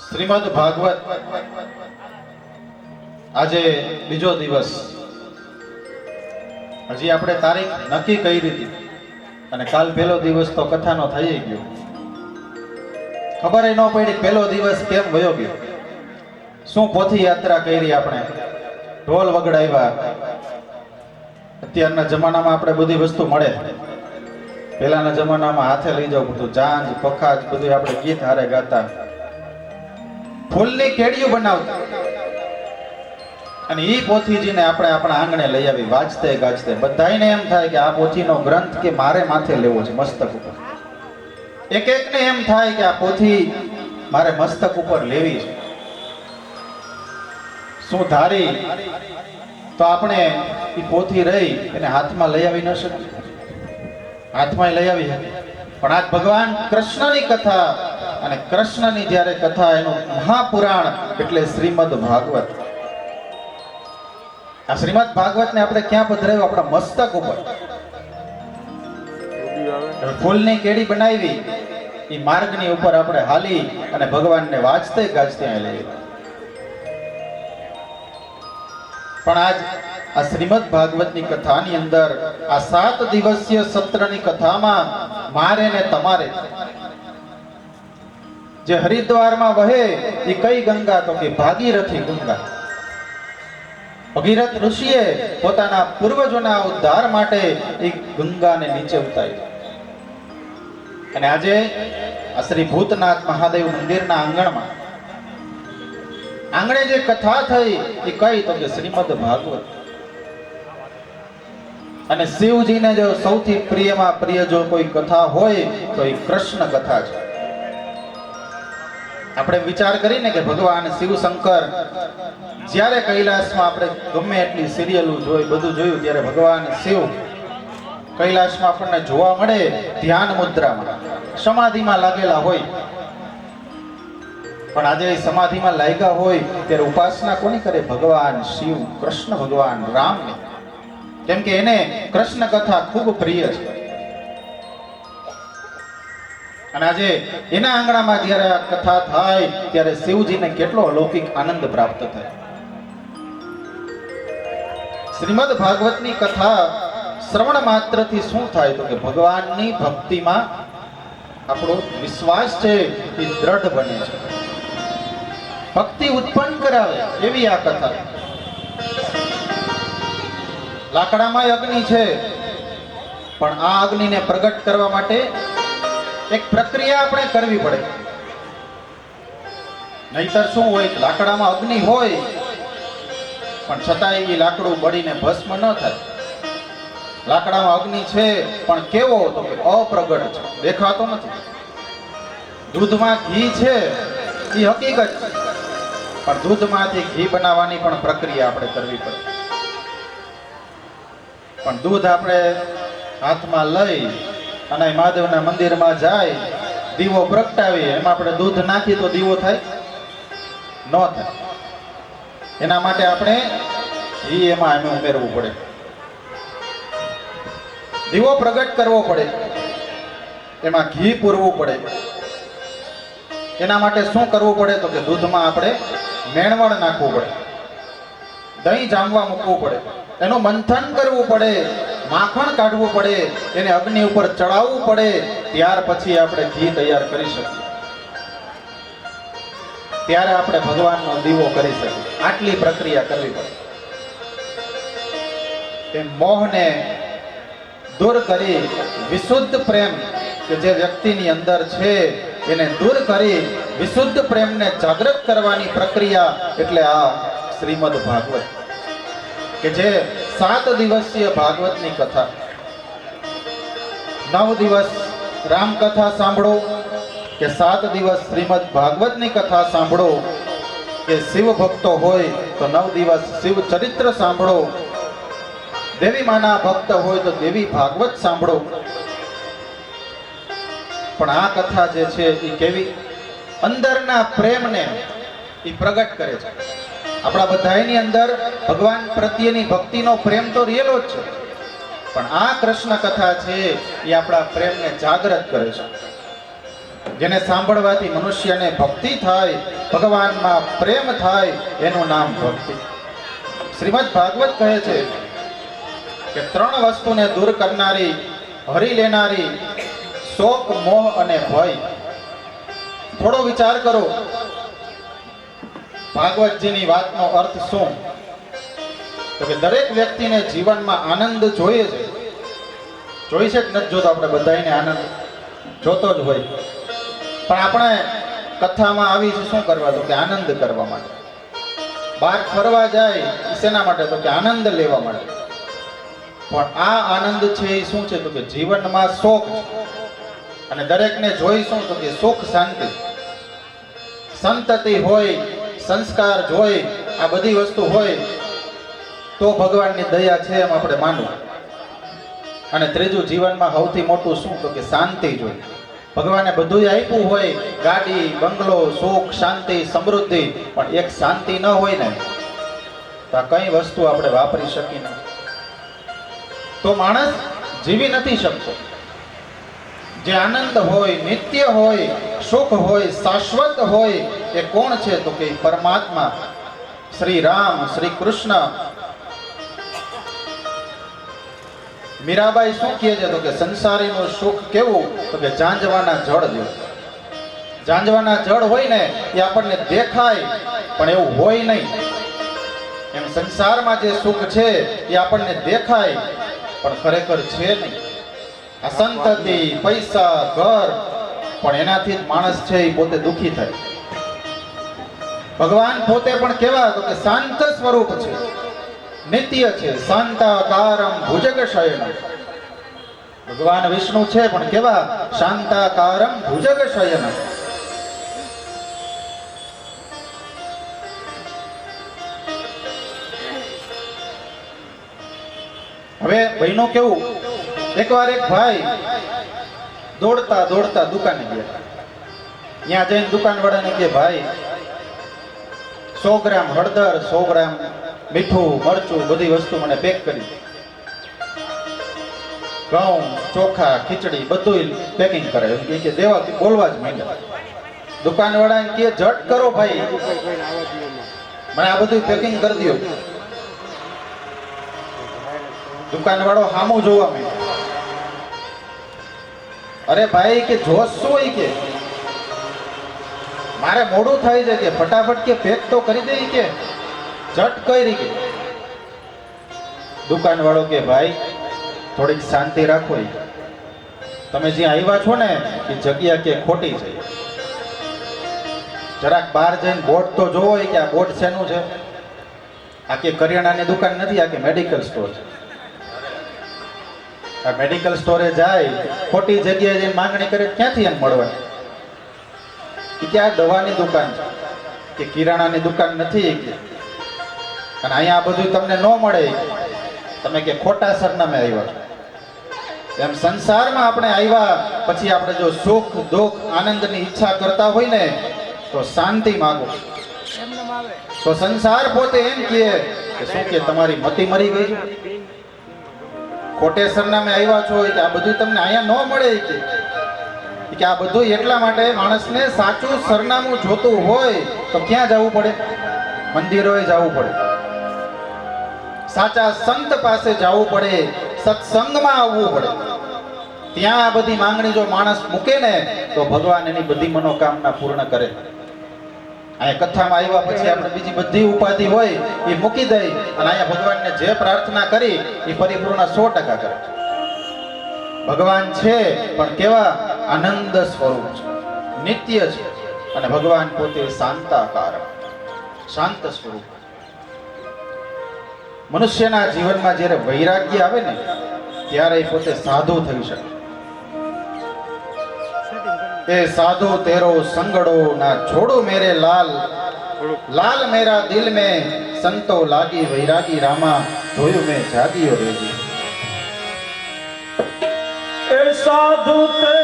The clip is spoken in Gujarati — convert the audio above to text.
શ્રીમદ ભાગવત આજે બીજો દિવસ. હજી આપણે તારીખ નક્કી કરી હતી અને કાલ પહેલો દિવસ તો કથાનો થઈ ગયો. ખબર ન પડી પહેલો દિવસ કેમ વયો ગયો. શું પોથી યાત્રા કરી, આપણે ઢોલ વગડાવ્યા. અત્યારના જમાનામાં આપણે બધી વસ્તુ મળે. પહેલાના જમાનામાં હાથે લઈ જવું બધું, જાંજ પખાજ બધું આપણે ગીત હારે ગાતા, ફૂલની કેડિયું બનાવતા. અને ઈ પોથીજીને આપણે આપણા આંગણે લઈ આવી વાંચતે ગાજતે. બધાને એમ થાય કે આ પોથીનો ગ્રંથ કે મારે માથે લેવો છે, મસ્તક ઉપર. એક એકને એમ થાય કે આ પોથી મારે મસ્તક ઉપર લેવી છે. શું ધારી તો આપણે ઈ પોથી રહી એને હાથમાં લઈ આવી ન શકીએ? હાથમાં લઈ આવી હતી. પણ આજ ભગવાન કૃષ્ણની કથા, અને કૃષ્ણની જ્યારે કથા, એનું મહાપુરાણ એટલે શ્રીમદ ભાગવત. આ શ્રીમદ ભાગવત ને આપણે ક્યાં પધરાવ્યું? આપણા મસ્તક ઉપર. ફૂલની કેડી બનાવી એ માર્ગની ઉપર આપણે હાલી અને ભગવાનને વાંચતે ગાજતે લઈ. પણ આજ આ શ્રીમદ ભાગવતની કથાની અંદર આ 7 દિવસીય સત્રની કથામાં મારે ને તમારે જે હરિદ્વારમાં વહે એ કઈ ગંગા? તો કે ભાગીરથી ગંગા. ભગીરથ ઋષિએ પોતાના પૂર્વજોના ઉદ્ધાર માટે એ ગંગાને નીચે ઉતારી. અને આજે આ શ્રી ભૂતનાથ મહાદેવ મંદિરના આંગણે જે કથા થઈ એ કઈ? તો કે શ્રીમદ ભાગવત. અને શિવજીને જો સૌથી પ્રિયમાં પ્રિય જો કોઈ કથા હોય તો એ કૃષ્ણ કથા છે. આપણે વિચાર કરીને કે ભગવાન શિવ શંકર જ્યારે કૈલાસમાં, આપણે ગમે એટલી સિરિયલો જોઈ, બધું જોયું, ત્યારે ભગવાન શિવ કૈલાસમાં આપણને જોવા મળે ધ્યાન મુદ્રામાં, સમાધિમાં લાગેલા હોય. પણ આજે સમાધિમાં લાગ્યા હોય ત્યારે ઉપાસના કોની કરે? ભગવાન શિવ, કૃષ્ણ ભગવાન રામને. કેમ કે એને કૃષ્ણ કથા ખૂબ પ્રિય છે. અને આજે એના આંગણામાં જ્યારે આ કથા થાય ત્યારે શિવજીને કેટલો અલૌકિક આનંદ પ્રાપ્ત થાય. શ્રીમદ ભાગવતની કથા શ્રવણ માત્રથી શું થાય? તો કે ભગવાનની ભક્તિમાં આપણો વિશ્વાસ છે એ દ્રઢ બને છે, ભક્તિ ઉત્પન્ન કરાવે એવી આ કથા. લાકડામાં અગ્નિ છે, પણ આ અગ્નિને પ્રગટ કરવા માટે એક પ્રક્રિયા આપણે કરવી પડે. નહીતર શું હોય? લાકડામાં અગ્નિ હોય પણ છતાંય એ લાકડું બળીને ભસ્મ ન થાય. લાકડામાં અગ્નિ છે પણ કેવો? તો કે અપ્રગટ છે, દેખાતો નથી. દૂધમાં ઘી છે એ હકીકત છે, પણ દૂધમાંથી ઘી બનાવવાની પણ પ્રક્રિયા આપણે કરવી પડે. પણ દૂધ આપણે હાથમાં લઈ અને મહાદેવના મંદિરમાં જાય, દીવો પ્રગટાવી, એમાં આપણે દૂધ નાખી તો દીવો થાય? ન થાય. એના માટે આપણે ઘી એમાં ઉમેરવું પડે, દીવો પ્રગટ કરવો પડે, એમાં ઘી પૂરવું પડે. એના માટે શું કરવું પડે? તો કે દૂધમાં આપણે મેણવણ નાખવું પડે, દહીં જામવા મૂકવું પડે, એનું મંથન કરવું પડે, માખણ કાઢવું પડે, એને અગ્નિ ઉપર ચડાવવું પડે. ત્યાર પછી આપણે ઘી તૈયાર કરી શકીએ, ત્યારે આપણે ભગવાનનો દીવો કરી શકીએ. આટલી પ્રક્રિયા કરવી પડે. એ મોહને દૂર કરી વિશુદ્ધ પ્રેમ કે જે વ્યક્તિની અંદર છે એને દૂર કરી વિશુદ્ધ પ્રેમને જાગૃત કરવાની પ્રક્રિયા એટલે આ શ્રીમદ ભાગવત, કે જે 7 દિવસીય ભાગવતની કથા. 9 દિવસ રામકથા સાંભળો કે 7 દિવસ શ્રીમદ ભાગવતની કથા સાંભળો, કે શિવ ભક્તો હોય તો 9 દિવસ શિવ ચરિત્ર સાંભળો, દેવી માના ભક્ત હોય તો દેવી ભાગવત સાંભળો. પણ આ કથા જે છે એ કેવી? અંદરના પ્રેમને એ પ્રગટ કરે છે. આપણા બધાની અંદર ભગવાન પ્રત્યેની ભક્તિનો પ્રેમ તો રહેલો જ છે, પણ આ કૃષ્ણ કથા છે એ આપણા પ્રેમને જાગૃત કરે છે. જેને સાંભળવાથી મનુષ્યને ભક્તિ થાય, ભગવાનમાં પ્રેમ થાય, એનું નામ ભક્તિ. શ્રીમદ ભાગવત કહે છે કે 3 વસ્તુને દૂર કરનારી, હરી લેનારી, શોક, મોહ અને ભય. થોડો વિચાર કરો, ભાગવતજીની વાતનો અર્થ શું? તો કે દરેક વ્યક્તિને જીવનમાં આનંદ જોઈએ છે. જોઈ છે કે નથી જોતો? આપણે બધાને આનંદ જોતો જ હોય, પણ આપણે કથામાં આવી છે શું કરવા? તો કે આનંદ કરવા માટે. બહાર ફરવા જાય શેના માટે? તો કે આનંદ લેવા માટે. પણ આ આનંદ છે એ શું છે? તો કે જીવનમાં શોખ છે. અને દરેકને જોઈ શું? તો કે સુખ, શાંતિ, સંતતિ હોય, સંસ્કાર જોઈ, આ બધી વસ્તુ હોય તો ભગવાનની દયા છે એમ આપણે માનવું. અને ત્રીજું, જીવનમાં સૌથી મોટું શું? તો કે શાંતિ જોઈએ. ભગવાને બધું આપ્યું હોય, ગાડી, બંગલો, સુખ, શાંતિ, સમૃદ્ધિ, પણ એક શાંતિ ન હોય ને તો આ કઈ વસ્તુ આપણે વાપરી શકી નહીં. તો માણસ જીવી નથી શકતો. જે આનંદ હોય, નિત્ય હોય, સુખ હોય, શાશ્વત હોય, એ કોણ છે? તો કે પરમાત્મા, શ્રી રામ, શ્રી કૃષ્ણ. મીરાબાઈ શું કહે છે? તો કે સંસારીનું સુખ કેવું? તો કે ઝાંઝવાના જળ જેવું. ઝાંઝવાના જળ હોય ને એ આપણને દેખાય પણ એવું હોય નહીં. એમ સંસારમાં જે સુખ છે એ આપણને દેખાય પણ ખરેખર છે નહીં. આ સંતતિ, પૈસા, ઘર, પણ એનાથી જ માણસ છે એ પોતે દુઃખી થાય. ભગવાન પોતે પણ કેવા? તો કે શાંત સ્વરૂપ છે, નિત્ય છે, શાંતાકારમ ભુજગ શયનમ. ભગવાન વિષ્ણુ છે પણ કેવા? શાંતાકારમ ભુજગ શયનમ. હવે ભાઈનું કેવું? એકવાર એક ભાઈ દોડતા દોડતા દુકાને ગયા. ત્યાં જઈને દુકાનવાળાને કહે, ભાઈ 100 ગ્રામ હળદર, 100 ગ્રામ મીઠું, મરચું, બધી વસ્તુ મને પેક કરી. ઘઉં, ચોખા, ખીચડી બધું પેકિંગ કરે. એમ કે દેવા બોલવા જ માંડ્યા. દુકાનવાળાને કહે, ઝટ કરો ભાઈ, મને આ બધું પેકિંગ કરી દો. દુકાનવાળો સામું જોવા માંડ્યો. અરે ભાઈ કે જોશ શું હોય? કે મારે મોડું થાય છે, કે ફટાફટ કે પેક તો કરી દે. કે ઝટ કરી. કે દુકાનવાળો કે ભાઈ થોડીક શાંતિ રાખો. તમે જ્યાં આવ્યા છો ને એ જગ્યા કે ખોટી છે. જરાક બહાર જઈને બોર્ડ તો જોવો કે આ બોર્ડ શેનું છે. આ કે કરિયાણાની દુકાન નથી, આ કે મેડિકલ સ્ટોર છે. આ મેડિકલ સ્ટોરે જાય, ખોટી જગ્યાએ જઈને માંગણી કરે, ક્યાંથી એમ મળવાની? કે આ દવાની દુકાન છે, કે કિરાણાની દુકાન નથી. અને અહીંયા આ બધું તમને ન મળે. તમે કે ખોટા સરનામે આવ્યા છો. એમ સંસારમાં આપણે આવ્યા પછી આપણે જો સુખ, દુઃખ, આનંદની ઈચ્છા કરતા હોય ને તો શાંતિ માંગો. તો સંસાર પોતે એમ કહે કે શું કે તમારી મતિ મરી ગઈ, ખોટે સરનામે આવ્યા છો, કે આ બધું તમને અહીંયા ન મળે. કે આ બધું એટલા માટે માણસને સાચું સરનામું જોતું હોય તો ક્યાં જવું પડે? મંદિરોએ જવું પડે, સાચા સંત પાસે જવું પડે, સત્સંગમાં આવવું પડે. ત્યાં આ બધી માંગણી જો માણસ મૂકે ને તો ભગવાન એની બધી મનોકામના પૂર્ણ કરે. અહીંયા કથામાં આવ્યા પછી આપણે બીજી બધી ઉપાધિ હોય એ મૂકી દઈ અને અહીંયા ભગવાનને જે પ્રાર્થના કરી એ પરિપૂર્ણ 100% કરે. ભગવાન છે પણ કેવા? આનંદ સ્વરૂપ છે, નિત્ય છે. અને ભગવાન પોતે શાંતાકાર, શાંત સ્વરૂપ. મનુષ્યના જીવનમાં જ્યારે વૈરાગ્ય આવે ને ત્યારે પોતે સાધુ થઈ શકે. એ સાધુ તેરો સંગડો ના છોડો મેરે લાલ, લાલ મેરા દિલ में સંતો લાગી વૈરાગી રામા, જોયું મેં જાગીયો રેજી. એ સાધુ તે